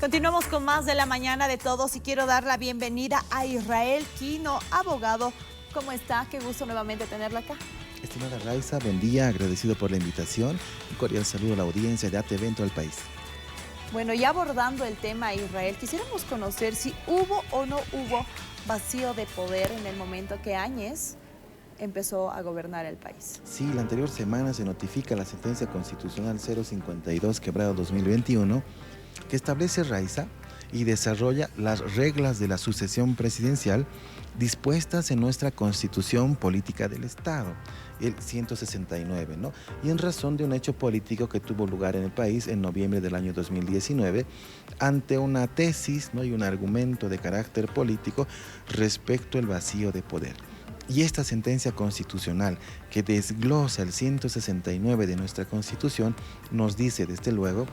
Continuamos con más de la mañana de todos y quiero dar la bienvenida a Israel Quino, abogado. ¿Cómo está? Qué gusto nuevamente tenerla acá. Estimada Raiza, buen día, agradecido por la invitación. Un cordial saludo a la audiencia de ATV en todo el país. Bueno, ya abordando el tema Israel, quisiéramos conocer si hubo o no hubo vacío de poder en el momento que Áñez empezó a gobernar el país. Sí, la anterior semana se notifica la sentencia constitucional 052/2021 que establece, Raiza, y desarrolla las reglas de la sucesión presidencial dispuestas en nuestra Constitución Política del Estado, el 169, ¿no? Y en razón de un hecho político que tuvo lugar en el país en noviembre del año 2019, ante una tesis, ¿no? y un argumento de carácter político respecto al vacío de poder. Y esta sentencia constitucional que desglosa el 169 de nuestra Constitución nos dice, desde luego,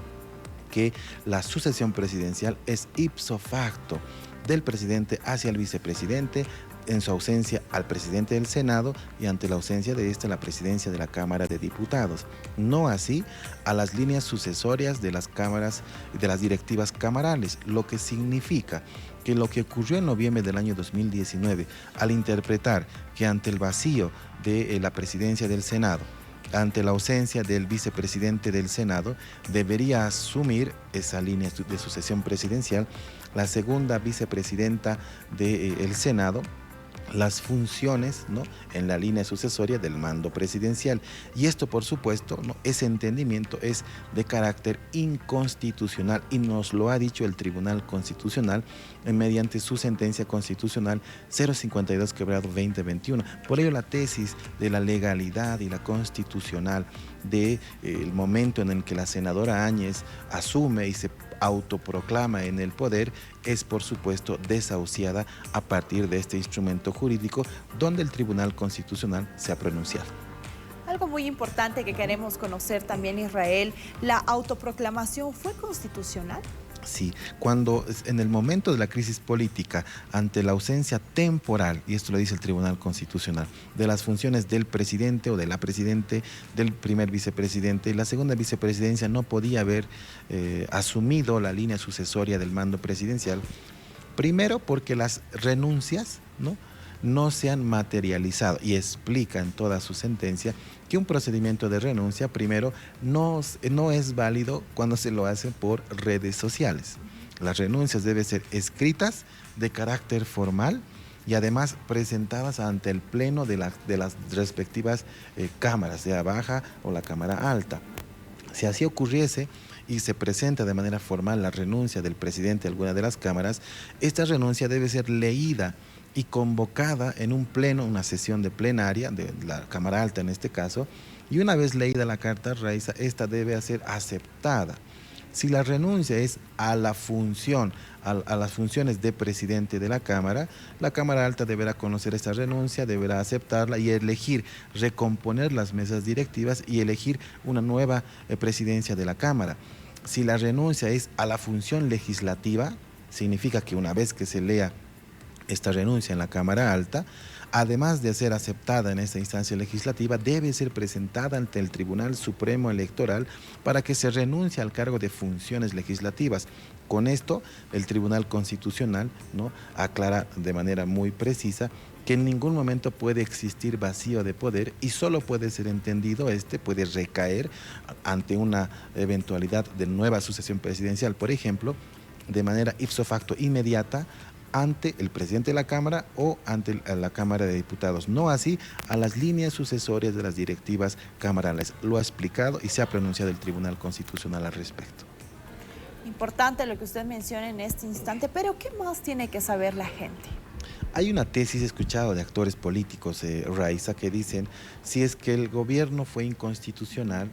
que la sucesión presidencial es ipso facto del presidente hacia el vicepresidente, en su ausencia al presidente del Senado y ante la ausencia de la presidencia de la Cámara de Diputados. No así a las líneas sucesorias de las cámaras, de las directivas camarales, lo que significa que lo que ocurrió en noviembre del año 2019 al interpretar que ante el vacío de la presidencia del Senado, ante la ausencia del vicepresidente del Senado, debería asumir esa línea de sucesión presidencial la segunda vicepresidenta del Senado, las funciones, ¿no? en la línea sucesoria del mando presidencial. Y esto, por supuesto, ¿no? ese entendimiento es de carácter inconstitucional y nos lo ha dicho el Tribunal Constitucional mediante su sentencia constitucional 052/2021. Por ello, la tesis de la legalidad y la constitucional del momento en el que la senadora Áñez asume y se autoproclama en el poder es, por supuesto, desahuciada a partir de este instrumento jurídico donde el Tribunal Constitucional se ha pronunciado. Algo muy importante que queremos conocer también, Israel, ¿la autoproclamación fue constitucional? Sí, cuando en el momento de la crisis política, ante la ausencia temporal, y esto lo dice el Tribunal Constitucional, de las funciones del presidente o de la presidente, del primer vicepresidente, la segunda vicepresidencia no podía haber asumido la línea sucesoria del mando presidencial, primero porque las renuncias, no se han materializado, y explica en toda su sentencia que un procedimiento de renuncia primero no es válido cuando se lo hace por redes sociales. Las renuncias deben ser escritas de carácter formal y además presentadas ante el pleno de las respectivas cámaras, sea baja o la cámara alta. Si así ocurriese y se presenta de manera formal la renuncia del presidente de alguna de las cámaras, esta renuncia debe ser leída y convocada en un pleno, una sesión de plenaria, de la Cámara Alta en este caso, y una vez leída la carta Raiza, esta debe ser aceptada. Si la renuncia es a la función, a las funciones de presidente de la Cámara Alta deberá conocer esta renuncia, deberá aceptarla y elegir recomponer las mesas directivas y elegir una nueva presidencia de la Cámara. Si la renuncia es a la función legislativa, significa que una vez que se lea esta renuncia en la Cámara Alta, además de ser aceptada en esta instancia legislativa, debe ser presentada ante el Tribunal Supremo Electoral para que se renuncie al cargo de funciones legislativas. Con esto, el Tribunal Constitucional aclara de manera muy precisa que en ningún momento puede existir vacío de poder y solo puede ser entendido, puede recaer ante una eventualidad de nueva sucesión presidencial, por ejemplo, de manera ipso facto inmediata, ante el presidente de la Cámara o ante la Cámara de Diputados, no así a las líneas sucesorias de las directivas camarales. Lo ha explicado y se ha pronunciado el Tribunal Constitucional al respecto. Importante lo que usted menciona en este instante, pero ¿qué más tiene que saber la gente? Hay una tesis escuchada de actores políticos, Raiza, que dicen si es que el gobierno fue inconstitucional,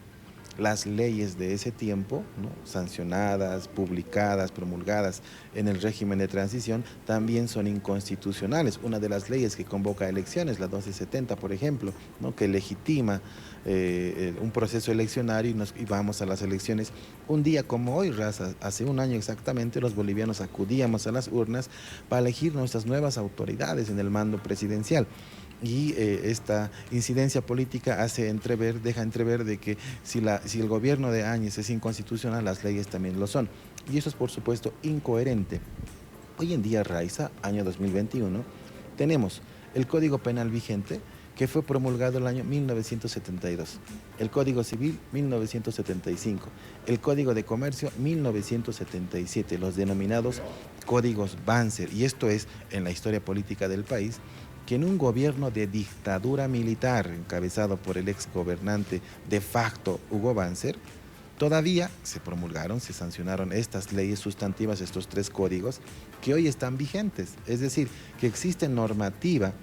las leyes de ese tiempo, sancionadas, publicadas, promulgadas en el régimen de transición, también son inconstitucionales. Una de las leyes que convoca elecciones, la 1270, por ejemplo, que legitima un proceso eleccionario y vamos a las elecciones. Un día como hoy, Raza, hace un año exactamente, los bolivianos acudíamos a las urnas para elegir nuestras nuevas autoridades en el mando presidencial. Y esta incidencia política deja entrever de que si el gobierno de Áñez es inconstitucional, las leyes también lo son. y eso es por supuesto incoherente. Hoy en día, Raiza, año 2021, tenemos el Código Penal vigente, que fue promulgado en el año 1972, el Código Civil 1975, el Código de Comercio 1977, los denominados Códigos Banzer. Y esto es, en la historia política del país, que en un gobierno de dictadura militar encabezado por el ex gobernante de facto Hugo Banzer, todavía se promulgaron, se sancionaron estas leyes sustantivas, estos 3 códigos, que hoy están vigentes. Es decir, que existe normativa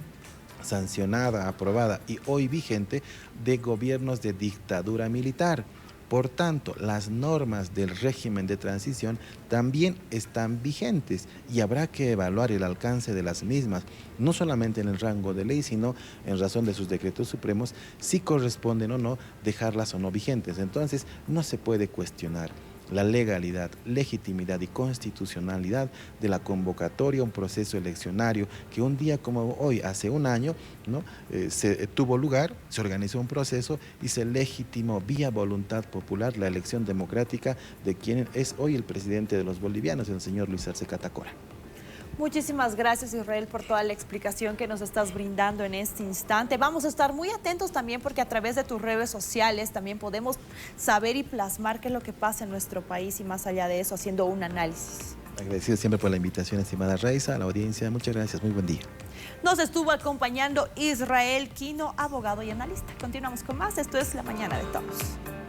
sancionada, aprobada y hoy vigente de gobiernos de dictadura militar. Por tanto, las normas del régimen de transición también están vigentes y habrá que evaluar el alcance de las mismas, no solamente en el rango de ley, sino en razón de sus decretos supremos, si corresponden o no dejarlas o no vigentes. Entonces, no se puede cuestionar la legalidad, legitimidad y constitucionalidad de la convocatoria a un proceso eleccionario que un día como hoy, hace un año, ¿no? Se tuvo lugar, se organizó un proceso y se legitimó vía voluntad popular la elección democrática de quien es hoy el presidente de los bolivianos, el señor Luis Arce Catacora. Muchísimas gracias, Israel, por toda la explicación que nos estás brindando en este instante. Vamos a estar muy atentos también porque a través de tus redes sociales también podemos saber y plasmar qué es lo que pasa en nuestro país y más allá de eso, haciendo un análisis. Agradecido siempre por la invitación, estimada Raiza, a la audiencia. Muchas gracias, muy buen día. Nos estuvo acompañando Israel Quino, abogado y analista. Continuamos con más. Esto es La Mañana de Todos.